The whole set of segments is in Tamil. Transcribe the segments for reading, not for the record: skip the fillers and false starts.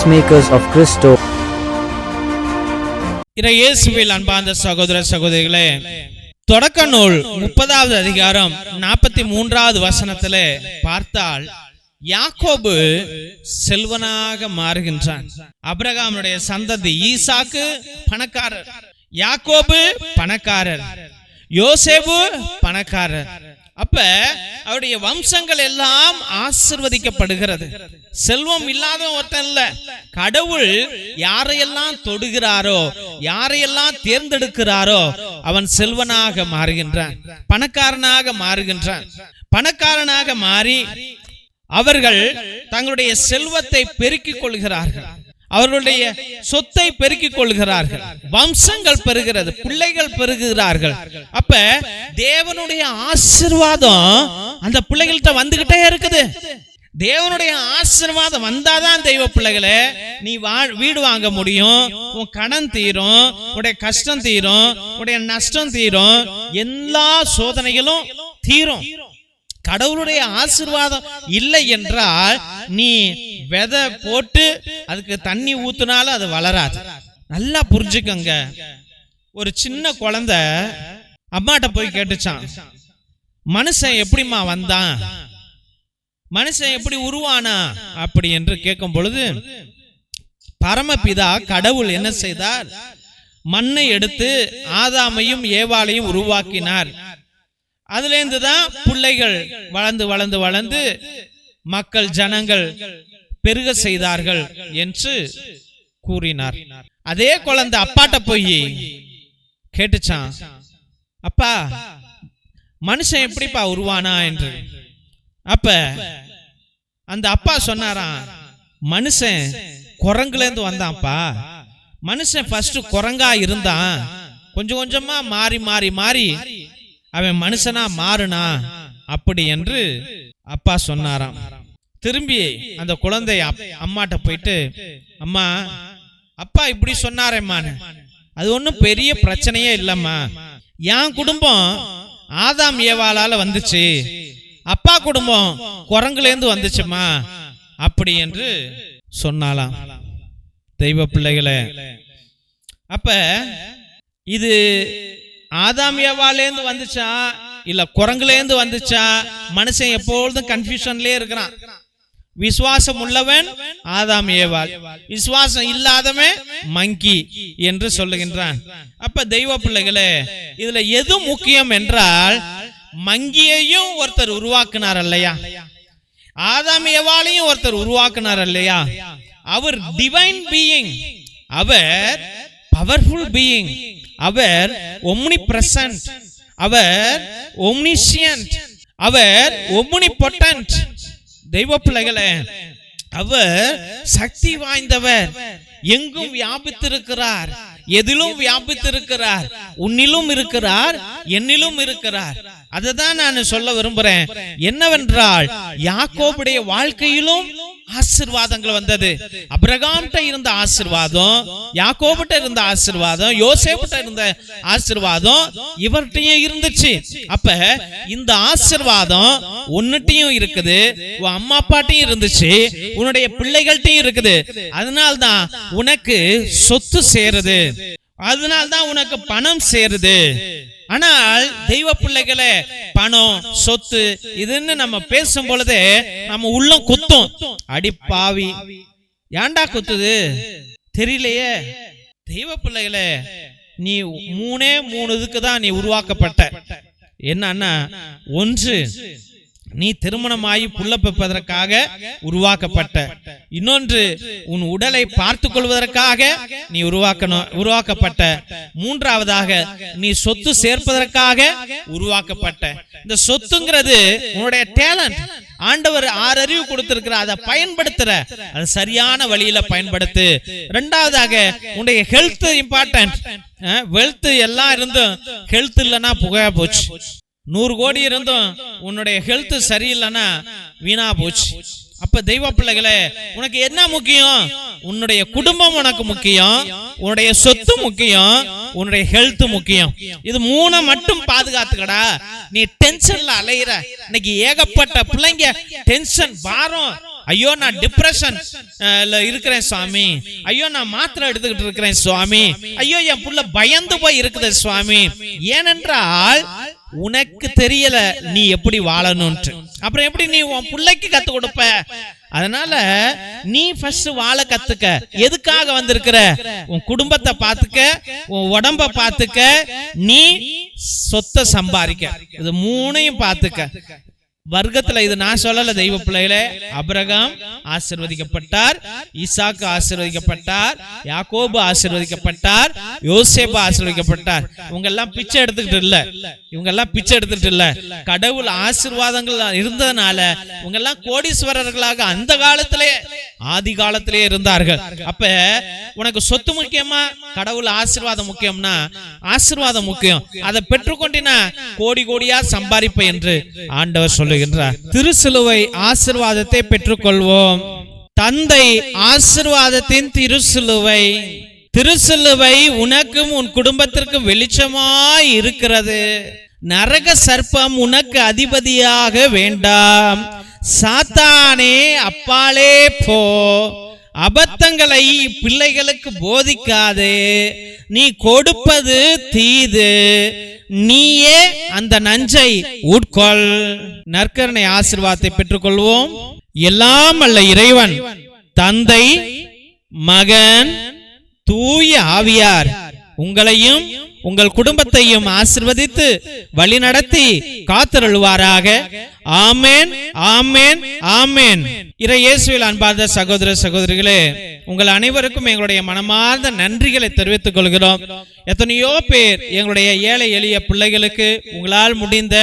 Peacemakers of Christo. இயேசுவில் அன்பார்ந்த சகோதர சகோதரிகளே, தொடக்க நூல் 30வது அதிகாரம் 43வது வசனத்திலே பார்த்தால் யாக்கோபு செல்வனாக மாறுகின்றான். ஆபிரகாமுடைய சந்ததி ஈசாக்கு பணக்காரர், யாக்கோபு பணக்காரர், யோசேப்பு பணக்காரர். அப்ப அவருடைய வம்சங்கள் எல்லாம் ஆசீர்வதிக்கப்படுகிறது. செல்வம் இல்லாத ஒருத்தன் இல்ல. கடவுள் யாரையெல்லாம் தொடுகிறாரோ, யாரையெல்லாம் தேர்ந்தெடுக்கிறாரோ அவன் செல்வனாக மாறுகின்றான், பணக்காரனாக மாறுகின்றான். பணக்காரனாக மாறி அவர்கள் தங்களுடைய செல்வத்தை பெருக்கிக் கொள்கிறார்கள், அவர்களுடைய சொத்தை பெருக்கிக் கொள்கிறார்கள், வம்சங்கள் பெருகிறது, பிள்ளைகள் பெருகிறார்கள். அப்ப தேவனுடைய ஆசீர்வாதம் அந்த பிள்ளைகள்கிட்ட வந்துகிட்டே இருக்குது. தேவனுடைய ஆசீர்வாதம் வந்தாதான் தெய்வ பிள்ளைகளே நீ வீடு வாங்க முடியும், உன் கடன் தீரும், உடைய கஷ்டம் தீரும், உடைய நஷ்டம் தீரும், எல்லா சோதனைகளும் தீரும். கடவுளுடைய ஆசீர்வாதம் இல்லை என்றால் நீ விதை போட்டு அதுக்கு தண்ணி ஊத்துனாலும் அது வளராது. நல்லா புரிஞ்சுக்கங்க. ஒரு சின்ன குழந்தை அம்மாட்ட போய் கேட்டுச்சான், மனுஷன் எப்படிமா வந்தான், மனுஷன் எப்படி உருவானா அப்படி என்று கேட்கும் பொழுது பரமபிதா கடவுள் என்ன செய்தார், மண்ணை எடுத்து ஆதாமையும் ஏவாளையும் உருவாக்கினார். அதுல இருந்துதான் பிள்ளைகள் வளர்ந்து வளர்ந்து வளர்ந்து மக்கள் ஜனங்கள் பெருக செய்தார்கள் என்று கூறினார். அதே குழந்தை அப்பாட்ட போய் கேட்டுச்சான், அப்பா மனுஷன் எப்படிப்பா உருவானா என்று. அப்ப அந்த அப்பா சொன்னாராம், மனுஷன் குரங்குல இருந்து வந்தான்ப்பா. மனுஷன் ஃபர்ஸ்ட் குரங்கா இருந்தான், கொஞ்சம் கொஞ்சமா மாறி மாறி மாறி அவன் மனுஷனா மாறுனா அப்படி என்று அப்பா சொன்னாராம். திரும்பி அந்த குழந்தை அம்மாட்ட போயிட்டு, அம்மா அப்பா இப்படி சொன்னாரேம்மான்னு. அது ஒன்றும் பெரிய பிரச்சனையே இல்லம்மா, என் குடும்பம் ஆதாம் ஏவாளால வந்துச்சு, அப்பா குடும்பம் குரங்குலேருந்து வந்துச்சுமா அப்படி என்று சொன்னாலாம். தெய்வ பிள்ளைகளே, அப்ப இது ஆதாம் ஏவாளேந்து வந்துச்சா இல்ல குரங்குலேந்து வந்துச்சா? மனுஷன் எப்பொழுதும் கன்ஃபியூஷன்லயே இருக்கிறான். விசுவாசம் உள்ளவன் ஆதாம் ஏவாள், விசுவாசம் இல்லாதவன் மங்கி என்று சொல்லுகின்றான். அப்ப தெய்வ பிள்ளைகளே, இதுல எது முக்கியம் என்றால் மங்கியையும் ஒருத்தர் உருவாக்குனார் இல்லையா, ஆதாம் ஏவாளையும் ஒருத்தர் உருவாக்குனார் இல்லையா. அவர் டிவைன் பீயிங், அவர் பவர்ஃபுல் பீயிங், அவர் omnipresent, அவர் omniscient, அவர் omnipotent. தெய்வ பிள்ளைகளே, அவர் சக்தி வாய்ந்தவர், எங்கும் வியாபித்திருக்கிறார், எதிலும் வியாபித்திருக்கிறார், உன்னிலும் இருக்கிறார், என்னிலும் இருக்கிறார். அதுதான் நான் சொல்ல விரும்புறேன். என்னவென்றால் யாக்கோபுடைய வாழ்க்கையிலும் ஆசீர்வாதங்கள் வந்தது. ஆபிரகாம்கிட்ட இருந்த ஆசீர்வாதம், யாக்கோபுட்ட இருந்த ஆசீர்வாதம், யோசேப்புட்ட இருந்த ஆசீர்வாதம் இவர்கிட்டயும் இருந்துச்சு. அப்ப இந்த ஆசீர்வாதம் உன்னிட்டையும் இருக்குது, உன் அம்மா அப்பாட்டையும் இருந்துச்சு, உன்னுடைய பிள்ளைகள்ட்டையும் இருக்குது. அதனால்தான் உனக்கு சொத்து சேருது, அதனால்தான் உனக்கு பணம் சேருது. ஆனால் தெய்வ பிள்ளைகளே, பணம் சொத்து இதுன்னு நம்ம பேசும் பொழுது நம்ம உள்ளம் குத்தும். அடி பாவி, ஏண்டா குத்துது தெரியலையே. தெய்வ பிள்ளைகளே, நீ மூணே இதுக்கு தான் நீ உருவாக்கப்பட்ட. என்னன்னா, ஒன்று நீ திருமணமாகி புள்ள பெறுவதற்காக உருவாக்கப்பட்ட, இன்னொன்று உன் உடலை பார்த்துக் கொள்வதற்காக நீ உருவாக்கப்பட்ட, மூன்றாவதாக நீ சொத்து சேர்ப்பதற்காக உருவாக்கப்பட்ட. இந்த சொத்துங்கிறது உன்னுடைய டேலண்ட். ஆண்டவர் 6 அறிவு கொடுத்திருக்கிற, அதை பயன்படுத்துற, அது சரியான வழியில பயன்படுத்து. இரண்டாவதாக உன்னுடைய ஹெல்த் இம்பார்ட்டன்ட். வெல்த் எல்லாம் இருந்தும் ஹெல்த் இல்லைன்னா புகையா போச்சு. 100 கோடி இருந்தும் உன்னுடைய ஹெல்த் சரியில்லைன்னா வீணா போச்சு. அப்ப தெய்வ பிள்ளைகளே, உனக்கு என்ன முக்கியம்? உன்னுடைய குடும்பம் உனக்கு முக்கியம், உன்னுடைய சொத்து முக்கியம், உன்னுடைய ஹெல்த் முக்கியம். இது 3 மட்டும் பாதுகாத்துக்கடா. நீ டென்ஷன்ல அலையிற. இன்னைக்கு ஏகப்பட்ட பிள்ளைங்க டென்ஷன் பாரம் ஐயோ நான் டிப்ரெஷன் இருக்கிறேன் சுவாமி, ஐயோ நான் மாத்திரை எடுத்துக்கிட்டு இருக்கிறேன் சுவாமி, ஐயோ என் புள்ள பயந்து போய் இருக்குது சுவாமி. ஏனென்றால் உனக்கு தெரியல நீ எப்படி வாழணும்னு. அப்புறம் எப்படி நீ உன் பிள்ளைக்கு கத்து கொடுப்ப? அதனால நீ ஃபர்ஸ்ட் வாழ கத்துக்க. எதுக்காக வந்திருக்கிற? உன் குடும்பத்தை பாத்துக்க, உன் உடம்ப பாத்துக்க, நீ சொத்தை சம்பாதிக்க. இது மூணையும் பாத்துக்க. வர்க்கத்துல இது நான் சொல்லல தெய்வ பிள்ளைகளே. ஆபிரகாம் ஆசீர்வதிக்கப்பட்டார், ஈசாக்கு ஆசீர்வதிக்கப்பட்டார், யாக்கோபு ஆசீர்வதிக்கப்பட்டார், யோசேப்பு ஆசீர்வதிக்கப்பட்டார். இவங்க எல்லாம் பிச்சை எடுத்துக்கிட்டு இல்ல, இவங்க எல்லாம் பிச்சை எடுத்துட்டு இல்ல. கடவுள் ஆசீர்வாதங்கள் இருந்ததுனால இவங்க எல்லாம் கோடீஸ்வரர்களாக அந்த காலத்திலே ஆதி காலத்திலே இருந்தார்கள். அப்ப உனக்கு சொத்து முக்கியமா கடவுள் ஆசீர்வாதம் முக்கியம்னா ஆசீர்வாதம் முக்கியம். அதை பெற்றுக்கொண்டினா கோடி கோடியா சம்பாதிப்ப என்று ஆண்டவர் சொல்லுகின்றார். திருசிலுவை ஆசீர்வாதத்தை பெற்றுக்கொள்வோம். தந்தை ஆசீர்வாதத்தின் திருசிலுவை. திருசிலுவை உனக்கும் உன் குடும்பத்திற்கும் வெளிச்சமாய் இருக்கிறது. நரக சர்ப்பம் உனக்கு அதிபதியாக வேண்டாம். சாத்தானே அப்பாலே போ. அபத்தங்களை பிள்ளைகளுக்கு போதிக்காதே. நீ கொடுப்பது தீது, நீயே அந்த நஞ்சை உட்கொள். நற்கருணை ஆசீர்வாதத்தை பெற்றுக்கொள்வோம். எல்லாம் அல்ல இறைவன் தந்தை, மகன், தூய ஆவியார் உங்களையும் உங்கள் குடும்பத்தையும் ஆசீர்வதித்து வழிநடத்தி காத்தருள்வாராக. ஆமென், ஆமென், ஆமென். இறை இயேசுவில் அன்பார்ந்த சகோதர சகோதரிகளே, உங்கள் அனைவருக்கும் எங்களுடைய மனமார்ந்த நன்றிகளை தெரிவித்துக் கொள்கிறோம். எத்தனையோ பேர் எங்களுடைய ஏழை எளிய பிள்ளைகளுக்கு உங்களால் முடிந்த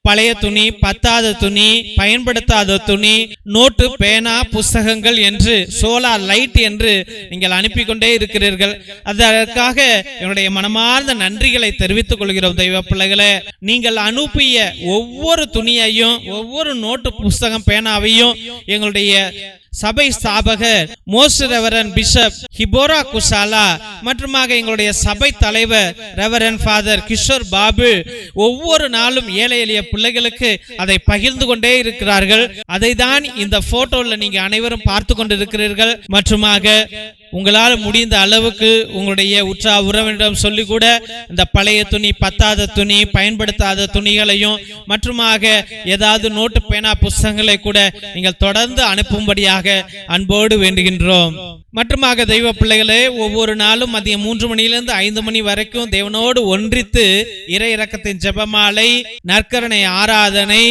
பழைய துணி, பத்தாத துணி, பயன்படுத்தாத துணி, நோட்டு, பேனா, புஸ்தகங்கள் என்று சோலார் லைட் என்று நீங்கள் அனுப்பி கொண்டே இருக்கிறீர்கள். அதற்காக என்னுடைய மனமார்ந்த நன்றிகளை தெரிவித்துக் கொள்கிறோம். தெய்வ பிள்ளைகளே, நீங்கள் அனுப்பிய ஒவ்வொரு துணியையும், ஒவ்வொரு நோட்டு, புஸ்தகம், பேனாவையும் எங்களுடைய சபை ஸ்தாபகர் மோஸ்ட் ரெவரன் பிஷப் ஹிபோரா குசாலா மற்றும் எங்களுடைய சபை தலைவர் ரெவரன் ஃபாதர் கிஷோர் பாபு ஒவ்வொரு நாளும் ஏழை எளிய பிள்ளைகளுக்கு அதை பகிர்ந்து கொண்டே இருக்கிறார்கள். அதை தான் இந்த போட்டோல நீங்க அனைவரும் பார்த்து கொண்டிருக்கிறீர்கள். மற்றுமாக உங்களால் முடிந்த அளவுக்கு உங்களுடைய உற்றா உறவினரிடம் சொல்லி கூட இந்த பழைய துணி, பத்தாத துணி, பயன்படுத்தாத துணிகளையும் மற்றுமாக ஏதாவது நோட்டு, பேனா, புஸ்தகங்களை கூட நீங்கள் தொடர்ந்து அனுப்பும்படியாக அன்போடு வேண்டுகின்றோம். மற்றுமாக தெய்வ பிள்ளைகளே, ஒவ்வொரு நாளும் மதியம் 3 மணியிலிருந்து 5 மணி வரைக்கும் தேவனோடு ஒன்றித்து இறை இரக்கத்தின் ஜெபமாலை, நற்கருணை ஆராதனை,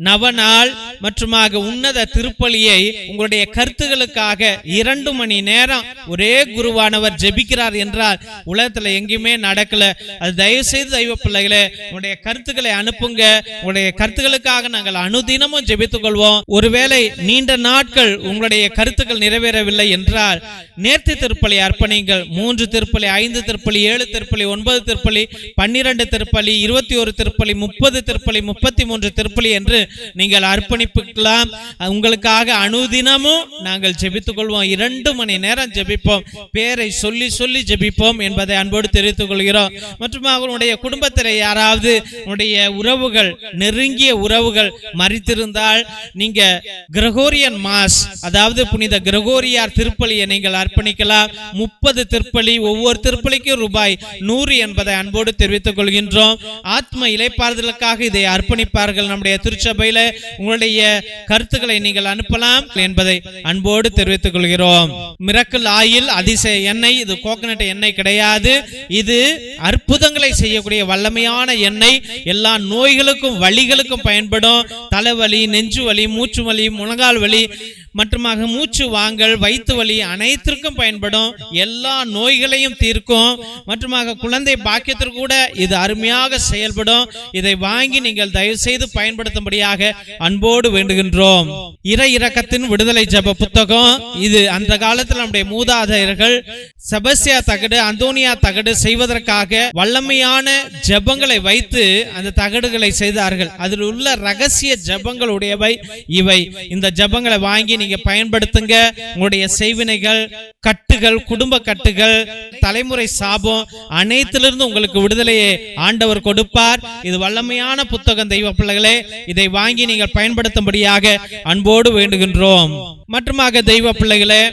நவநாள் மற்றுமாக உன்னத திருப்பலியை உங்களுடைய கருத்துகளுக்காக 2 மணி நேரம் ஒரே குருவானவர் ஜெபிக்கிறார் என்றால் உலகத்துல எங்கேயுமே நடக்கல. அது தயவு செய்து தெய்வ பிள்ளைகளே, உங்களுடைய கருத்துக்களை அனுப்புங்க. உங்களுடைய கருத்துக்களுக்காக நாங்கள் அனுதினமும் ஜெபித்துக் கொள்வோம். ஒருவேளை நீண்ட நாட்கள் உங்களுடைய கருத்துக்கள் நிறைவேறவில்லை என்றால் நேர்த்தி திருப்பலி அர்ப்பணிங்கள். 3 திருப்பலி, 5 திருப்பலி, 7 திருப்பலி, 9 திருப்பலி, 12 திருப்பலி, 21 திருப்பலி, 30 திருப்பலி, 33 திருப்பலி என்று நீங்கள் அர்ப்பணிப்புக்கலாம். உங்களுக்காக அனுதினமும் நாங்கள் ஜெபித்துக் கொள்வோம். 2 மணி நேரம் ஜெபிப்போம். பேரை சொல்லி சொல்லி ஜெபிப்போம் என்பதை அன்போடு தெரிவித்துக் கொள்கிறோம். மற்றும் அவருடைய குடும்பத்தில் யாராவது உடைய உறவுகள், நெருங்கிய உறவுகள் மரித்திருந்தால் நீங்க கிரகோரியன் மாஸ், அதாவது புனித கிரகோரியார் திருப்பலியை நீங்கள் அர்ப்பணிக்கலாம். 30 திருப்பலி, ஒவ்வொரு திருப்பலிக்கும் ரூபாய் 100 என்பதை அன்போடு தெரிவித்துக் கொள்கின்றோம். ஆத்ம இளைப்பாறுதலுக்காக இதை அர்ப்பணிப்பார்கள். நம்முடைய திருச்சபையில உங்களுடைய கருத்துக்களை நீங்கள் அனுப்பலாம் என்பதை அன்போடு தெரிவித்துக் கொள்கிறோம். மிரக்கல் ஆயில் அதிசய எண்ணெய், இது கோகனட் எண்ணெய் கிடையாது. இது அற்புதங்களை செய்யக்கூடிய வல்லமையான எண்ணெய். எல்லா நோய்களுக்கும் வலிகளுக்கும் பயன்படும். தலைவலி, நெஞ்சு வலி, மூச்சு வலி, முழங்கால் வலி மற்றுமாக மூச்சு வாங்கல், வயிற்று வலி அனைத்திற்கும் பயன்படும். எல்லா நோய்களையும் தீர்க்கும். மற்றுமாக குழந்தை பாக்கியத்திற்கு கூட இது அருமையாக செயல்படும். இதை வாங்கி நீங்கள் தயவு செய்து பயன்படுத்தும்படியாக அன்போடு வேண்டுகின்றோம். இறை இரக்கத்தின் விடுதலை ஜெப புத்தகம். இது அந்த காலத்தில் நம்முடைய மூதாதையர்கள் செபஸ்தியா தகடு, அந்தோனியா தகடு செய்வதற்காக வல்லமையான ஜெபங்களை வைத்து அந்த தகடுகளை செய்தார்கள். அதில் உள்ள ரகசிய ஜெபங்களுடையவை இவை. இந்த ஜெபங்களை வாங்கி நீங்க பயன்படுத்துங்க. உங்களுடைய செய்வினைகள், கட்டுகள், குடும்ப கட்டுகள், தலைமுறை சாபம் அனைத்திலிருந்து உங்களுக்கு விடுதலையை ஆண்டவர் கொடுப்பார். இது வல்லமையான புத்தகம் தெய்வ பிள்ளைகளே. இதை வாங்கி நீங்கள் பயன்படுத்தும்படியாக அன்போடு வேண்டுகின்றோம். மற்றுமாக தெய்வ பிள்ளைகளே,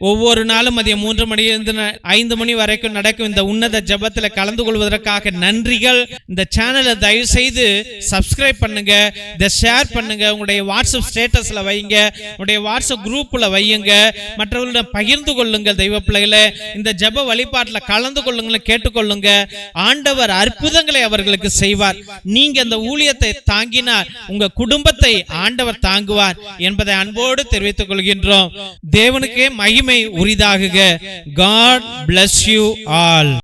ஒவ்வொரு நாளும் மதியம் 3 மணியிலிருந்து 5 மணி வரைக்கும் நடக்கும் இந்த உன்னத ஜெபத்தில் கலந்து கொள்வதற்காக நன்றிகள். இந்த சேனலை தயவு செய்து சப்ஸ்கிரைப் பண்ணுங்க, இதை ஷேர் பண்ணுங்க, உங்களுடைய வாட்ஸ்அப் ஸ்டேட்டஸ்ல வைங்க, உங்களுடைய வாட்ஸ்அப் குரூப்ல வையுங்க, மற்றவர்களிடம் பகிர்ந்து கொள்ளுங்கள். தெய்வ பிள்ளைகளே, இந்த ஜெப வழிபாட்டில் கலந்து கொள்ளுங்கள், கேட்டுக்கொள்ளுங்க. ஆண்டவர் அற்புதங்களை அவர்களுக்கு செய்வார். நீங்க இந்த ஊழியத்தை தாங்கினார், உங்க குடும்பத்தை ஆண்டவர் தாங்குவார் என்பதை அன்போடு தெரிவித்துக் கொள்கின்றோம். தேவனுக்கே மகிமை உரிதாகுக. God bless you all.